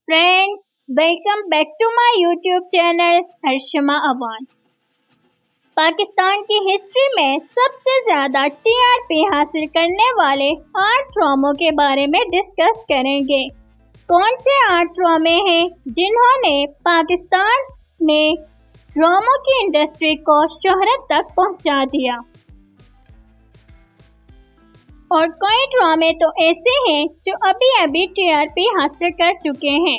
Friends, welcome back to my YouTube channel Harshma Awan. Pakistan की history में सबसे ज़्यादा टीआरपी हासिल करने वाले 8 ड्रामों के बारे में डिस्कस करेंगे। कौन से 8 ड्रामे हैं जिन्होंने पाकिस्तान में ड्रामों की इंडस्ट्री को शोहरत तक पहुंचा दिया, और कई ड्रामे तो ऐसे हैं जो अभी टीआरपी हासिल कर चुके हैं।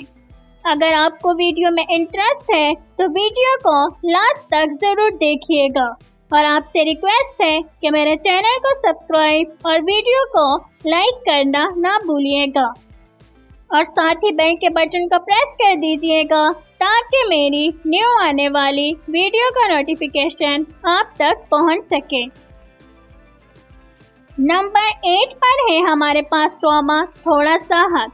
अगर आपको वीडियो में इंटरेस्ट है तो वीडियो को लास्ट तक जरूर देखिएगा, और आपसे रिक्वेस्ट है कि मेरे चैनल को सब्सक्राइब और वीडियो को लाइक करना ना भूलिएगा, और साथ ही बेल के बटन को प्रेस कर दीजिएगा ताकि मेरी न्यू आने वाली वीडियो का नोटिफिकेशन आप तक पहुंच सके। नंबर 8 पर है हमारे पास ड्रामा थोड़ा सा हक।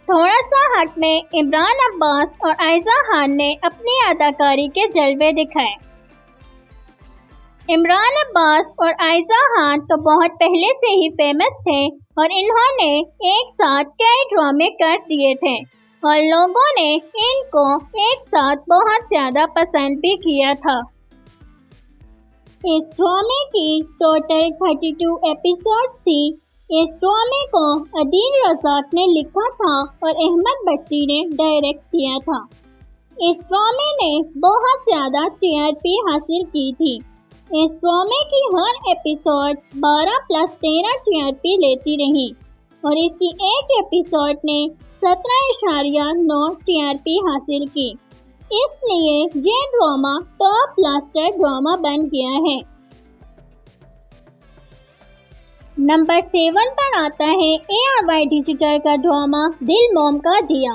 थोड़ा सा हक में इमरान अब्बास और आयशा खान ने अपनी अदाकारी के जलवे दिखाए। इमरान अब्बास और आयशा खान तो बहुत पहले से ही फेमस थे और इन्होंने एक साथ कई ड्रामे कर दिए थे और लोगों ने इनको एक साथ बहुत ज़्यादा पसंद भी किया था। इस ड्रामे की टोटल 32 एपिसोड्स थी। इस ड्रामे को अदील रज़ाक ने लिखा था और अहमद भट्टी ने डायरेक्ट किया था। इस ड्रामे ने बहुत ज़्यादा टीआरपी हासिल की थी। इस ड्रामे की हर एपिसोड 12+13 टीआरपी लेती रही और इसकी एक एपिसोड ने 17.9 टीआरपी हासिल की। इसलिए ये ड्रामा टॉप ब्लास्टर ड्रामा बन गया है। नंबर 7 पर आता है ARY डिजिटल का ड्रामा दिल मोम का दिया।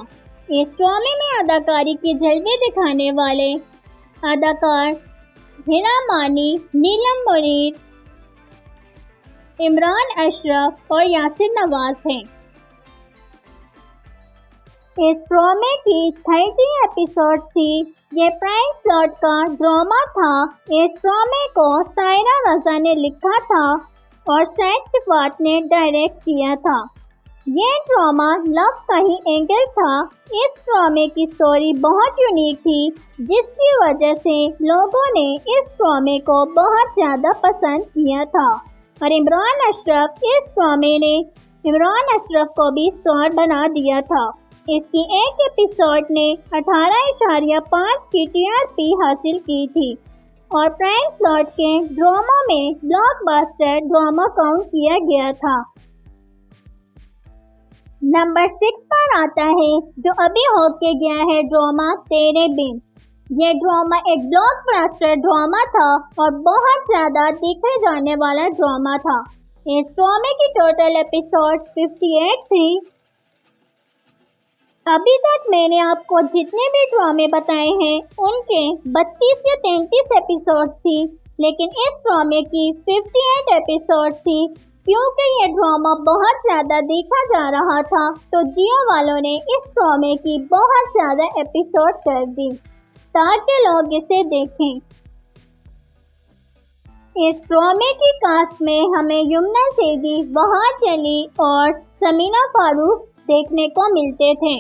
इस ड्रामे में अदाकारी के जलवे दिखाने वाले अदाकार हिना मानी, नीलम मुनीर, इमरान अशरफ और यासिर नवाज हैं। इस ड्रामे की 30 एपिसोड थी। ये प्राइम स्लॉट का ड्रामा था। इस ड्रामे को सायरा रजा ने लिखा था और शाहिद सिफात ने डायरेक्ट किया था। ये ड्रामा लव का ही एंगल था। इस ड्रामे की स्टोरी बहुत यूनिक थी, जिसकी वजह से लोगों ने इस ड्रामे को बहुत ज़्यादा पसंद किया था, और इमरान अशरफ इस ड्रामे ने इमरान अशरफ को भी स्टार बना दिया था। इसकी एक एपिसोड ने 18.5 की टीआरपी हासिल की थी और प्राइम स्लॉट के ड्रामा में ब्लॉकबस्टर ड्रामा काउंट किया गया था। नंबर 6 पर आता है जो अभी होके गया है ड्रामा तेरे बिन। ये ड्रामा एक ब्लॉकबस्टर ड्रामा था और बहुत ज़्यादा देखे जाने वाला ड्रामा था। इस ड्रामे की टोटल एपिसोड 58 थी। अभी तक मैंने आपको जितने भी ड्रामे बताए हैं उनके 32 या 33 एपिसोड्स थी, लेकिन इस ड्रामे की 58 एपिसोड थी। क्योंकि ये ड्रामा बहुत ज़्यादा देखा जा रहा था तो जियो वालों ने इस ड्रामे की बहुत ज़्यादा एपिसोड कर दी ताकि लोग इसे देखें। इस ड्रामे की कास्ट में हमें यमुना सेठी, वहाज अली और समीना फारूक देखने को मिलते थे।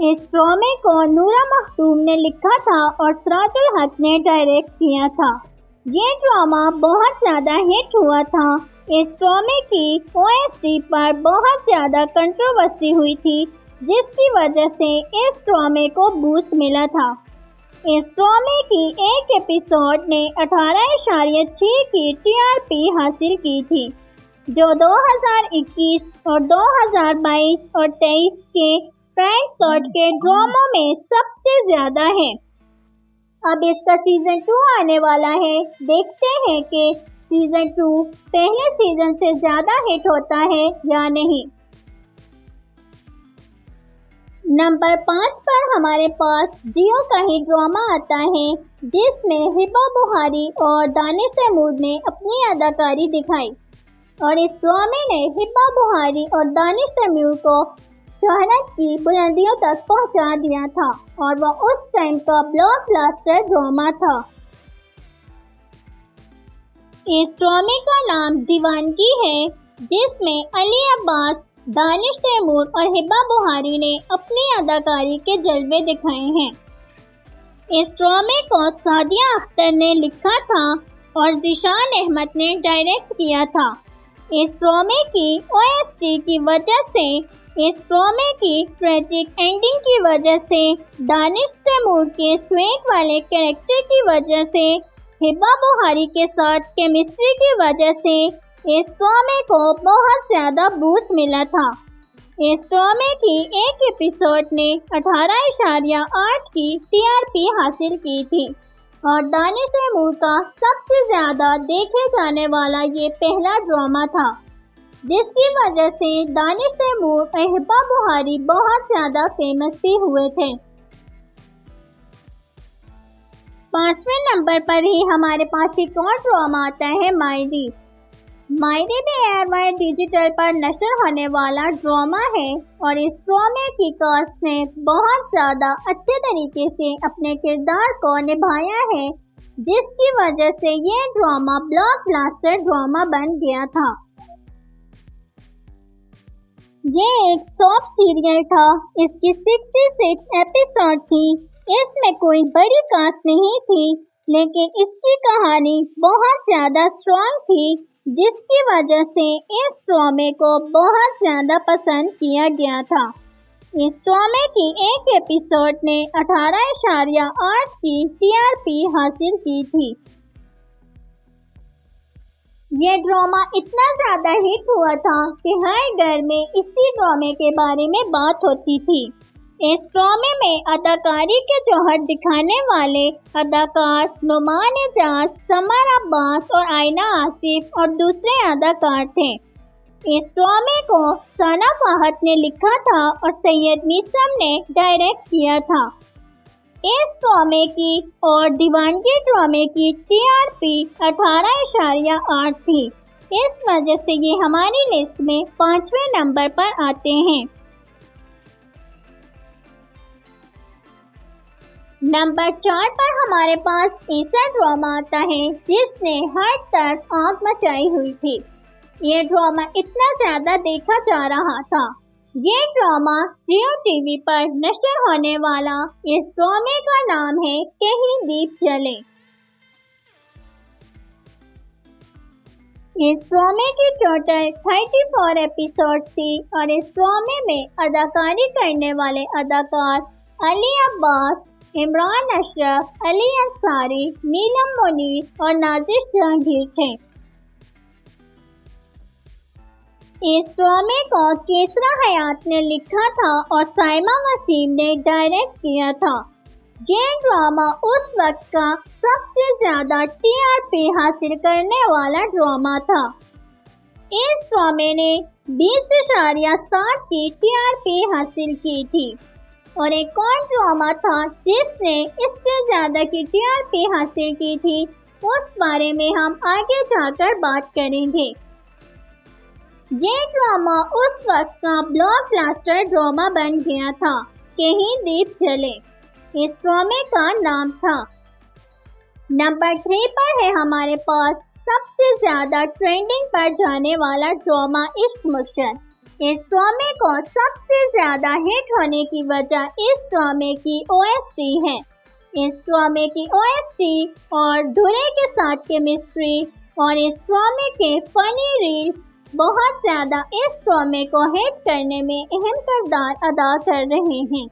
इस ड्रामे को नूरा मखदूम ने लिखा था और सिराजुल हक ने डायरेक्ट किया था। ये ड्रामा बहुत ज़्यादा हिट हुआ था। इस ड्रामे की OST पर बहुत ज़्यादा कंट्रोवर्सी हुई थी, जिसकी वजह से इस ड्रामे को बूस्ट मिला था। इस ड्रामे की एक एपिसोड ने 18.6 की टीआरपी हासिल की थी, जो 2021 और 2022 और 23 के प्राइम स्लॉट के ड्रामों में सबसे ज़्यादा है। अब इसका सीजन 2 आने वाला है। देखते हैं कि सीजन 2 पहले सीजन से ज़्यादा हिट होता है या नहीं। नंबर 5 पर हमारे पास जियो का ही ड्रामा आता है, जिसमें हिबा बुहारी और दानिश तैमूर ने अपनी अदाकारी दिखाई, और इस ड्रामे ने हिबा बुहारी और दानिश तैमूर को शोहरत की बुलंदियों तक पहुंचा दिया था और वह उस टाइम का ब्लॉकबस्टर ड्रामा था। इस ड्रामे का नाम दीवानगी है, जिसमें अली अब्बास, दानिश तैमूर और हिबा बुहारी ने अपनी अदाकारी के जलवे दिखाए हैं। इस ड्रामे को सादिया अख्तर ने लिखा था और जिशान अहमद ने डायरेक्ट किया था। इस ड्रामे की OST की वजह से, इस ड्रामे की ट्रेजिक एंडिंग की वजह से, दानिश तैमूर के स्वेग वाले कैरेक्टर की वजह से, हिबा बुहारी के साथ केमिस्ट्री की वजह से इस ड्रामे को बहुत ज़्यादा बूस्ट मिला था। इस ड्रामे की एक एपिसोड ने 18.8 की TRP हासिल की थी और दानिश तैमूर का सबसे ज़्यादा देखे जाने वाला ये पहला ड्रामा था, जिसकी वजह से दानिश तैमूर और हिबा बुहारी बहुत ज़्यादा फेमस भी हुए थे। 5वें नंबर पर ही हमारे पास एक और ड्रामा आता है मायरी। मायरी भी एयरवायर डिजिटल पर नशर होने वाला ड्रामा है और इस ड्रामे की कास्ट ने बहुत ज़्यादा अच्छे तरीके से अपने किरदार को निभाया है, जिसकी वजह से ये ड्रामा ब्लॉकबस्टर ड्रामा बन गया था। ये एक सॉप सीरियल था। इसकी 66 एपिसोड थी। इसमें कोई बड़ी कास्ट नहीं थी, लेकिन इसकी कहानी बहुत ज़्यादा स्ट्रॉन्ग थी, जिसकी वजह से इस ड्रामे को बहुत ज़्यादा पसंद किया गया था। इस ड्रामे की एक एपिसोड ने 18.8 की TRP हासिल की थी। ये ड्रामा इतना ज़्यादा हिट हुआ था कि हर घर में इसी ड्रामे के बारे में बात होती थी। इस ड्रामे में अदाकारी के जौहर दिखाने वाले अदाकार नुमान एजाज, समर अब्बास और आयना आसिफ और दूसरे अदाकार थे। इस ड्रामे को साना फाहद ने लिखा था और सैयद नीसम ने डायरेक्ट किया था। इस ड्रामे की और दीवानगी ड्रामे की TRP 18.8 थी। इस वजह से ये हमारी लिस्ट में 5वें नंबर पर आते हैं। नंबर 4 पर हमारे पास ऐसा ड्रामा आता है जिसने हर तरफ आग मचाई हुई थी। ये ड्रामा इतना ज़्यादा देखा जा रहा था। ये ड्रामा जियो TV पर नशर होने वाला इस ड्रामे का नाम है कहीं दीप जले। इस ड्रामे की टोटल 34 एपिसोड थी और इस ड्रामे में अदाकारी करने वाले अदाकार अली अब्बास, इमरान अशरफ, अली अंसारी, नीलम मुनीर और नाजिश जहांगीर थे। इस ड्रामे को केसरा हयात ने लिखा था और साइमा वसीम ने डायरेक्ट किया था। ये ड्रामा उस वक्त का सबसे ज़्यादा TRP हासिल करने वाला ड्रामा था। इस ड्रामे ने 20.7 की TRP हासिल की थी और एक और ड्रामा था जिसने इससे ज़्यादा की TRP हासिल की थी। उस बारे में हम आगे जाकर बात करेंगे। ये ड्रामा उस वक्त का ब्लॉकबस्टर ड्रामा बन गया था, कहीं दीप जले इस ड्रामे का नाम था। नंबर 3 पर है हमारे पास सबसे ज़्यादा ट्रेंडिंग पर जाने वाला ड्रामा इश्क मुश्किल। इस ड्रामे को सबसे ज़्यादा हिट होने की वजह इस ड्रामे की OST है। इस ड्रामे की OST और धुरे के साथ केमिस्ट्री और इस ड्रामे के फनी रील्स बहुत ज़्यादा इस ड्रामे को हिट करने में अहम किरदार अदा कर रहे हैं।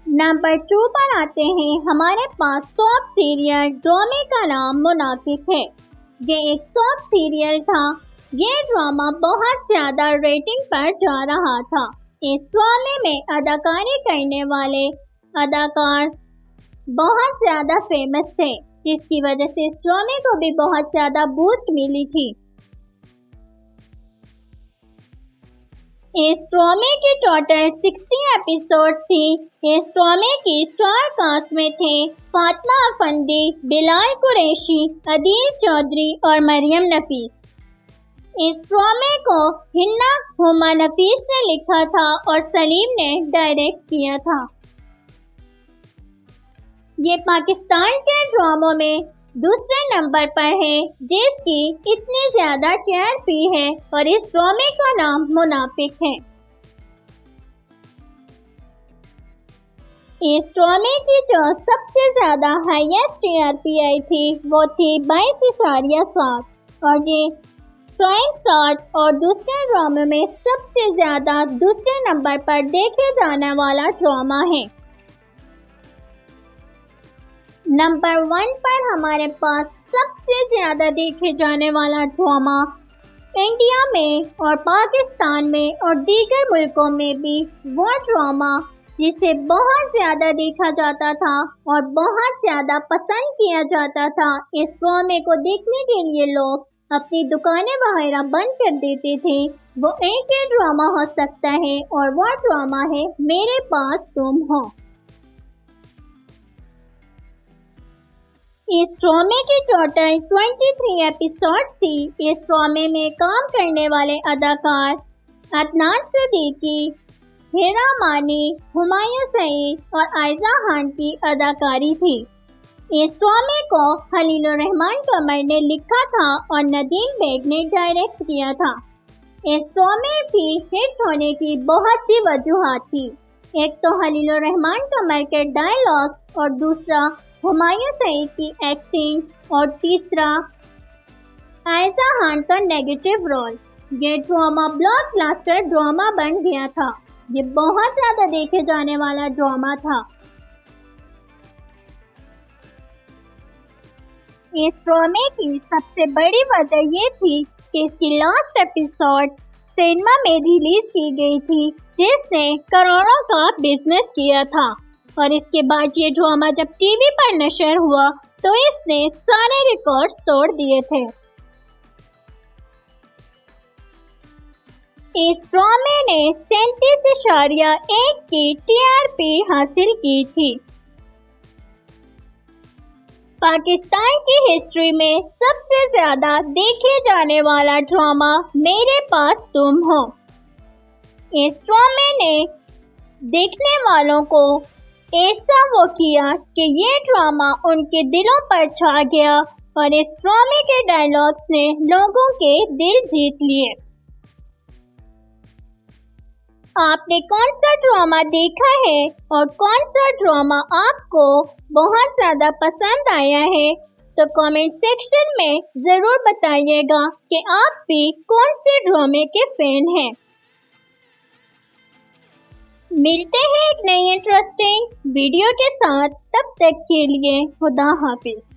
नंबर 2 पर आते हैं हमारे पास सॉप सीरियल ड्रामे का नाम मुनाफिक है। ये एक सॉप सीरियल था। ये ड्रामा बहुत ज़्यादा रेटिंग पर जा रहा था। इस ड्रामे में अदाकारी करने वाले अदाकार बहुत ज़्यादा फेमस थे, जिसकी वजह से इस ड्रामे को भी बहुत ज़्यादा बूस्ट मिली थी। इस ड्रामे की टोटल 60 एपिसोड्स थी। इस ड्रामे की स्टार कास्ट में थे फातिमा अफंदी, बिलाल कुरैशी, अदील चौधरी और मरियम नफीस। इस ड्रामे को हिन्ना हुमा नफीस ने लिखा था और सलीम ने डायरेक्ट किया था। ये पाकिस्तान के ड्रामों में दूसरे नंबर पर है जिसकी इतनी ज्यादा टीआरपी है और इस ड्रामे का नाम मुनाफिक है। इस ड्रामे की जो सबसे ज्यादा हाईएस्ट टीआरपी आई थी वो थी 22.7 और ये फ्लाइंग स्टार्ट और दूसरे ड्रामे में सबसे ज्यादा दूसरे नंबर पर देखे जाने वाला ड्रामा है। नंबर 1 पर हमारे पास सबसे ज्यादा देखे जाने वाला ड्रामा इंडिया में और पाकिस्तान में और दीगर मुल्कों में भी वो ड्रामा जिसे बहुत ज्यादा देखा जाता था और बहुत ज्यादा पसंद किया जाता था। इस ड्रामे को देखने के लिए लोग अपनी दुकानें वगैरह बंद कर देते थे। वो एक ही ड्रामा हो सकता है और वो ड्रामा है मेरे पास तुम हो। इस ड्रामे की टोटल 23 एपिसोड्स थी। इस ड्रामे में काम करने वाले अदाकार अदनान सिद्दीकी, हिरा मानी, हुमायूं सईद और आयजा खान की अदाकारी थी। इस ड्रामे को खलीलुर रहमान कमर ने लिखा था और नदीम बेग ने डायरेक्ट किया था। इस ड्रामे की हिट होने की बहुत सी वजूहात थी। एक तो खलीलुर रहमान कमर के डायलॉग्स और दूसरा हुमायूं सईद की एक्टिंग और तीसरा आयजा खान का नेगेटिव रोल। ये ड्रामा ब्लॉकबस्टर ड्रामा बन गया था। ये बहुत ज्यादा देखे जाने वाला ड्रामा था। इस ड्रामे की सबसे बड़ी वजह ये थी कि इसकी लास्ट एपिसोड सिनेमा में रिलीज की गई थी जिसने करोड़ों का बिजनेस किया था और इसके बाद ये ड्रामा जब टीवी पर नशर हुआ तो इसने सारे रिकॉर्ड्स तोड़ दिए थे। इस ड्रामे ने 37.1 की टीआरपी हासिल की थी। पाकिस्तान की हिस्ट्री में सबसे ज्यादा देखे जाने वाला ड्रामा मेरे पास तुम हो। इस ड्रामे ने देखने वालों को ऐसा वो किया कि ये ड्रामा उनके दिलों पर छा गया और इस ड्रामे के डायलॉग्स ने लोगों के दिल जीत लिए। आपने कौन सा ड्रामा देखा है और कौन सा ड्रामा आपको बहुत ज्यादा पसंद आया है तो कमेंट सेक्शन में जरूर बताइएगा कि आप भी कौन से ड्रामे के फैन हैं। मिलते हैं एक नई इंटरेस्टिंग वीडियो के साथ, तब तक के लिए खुदा हाफिज।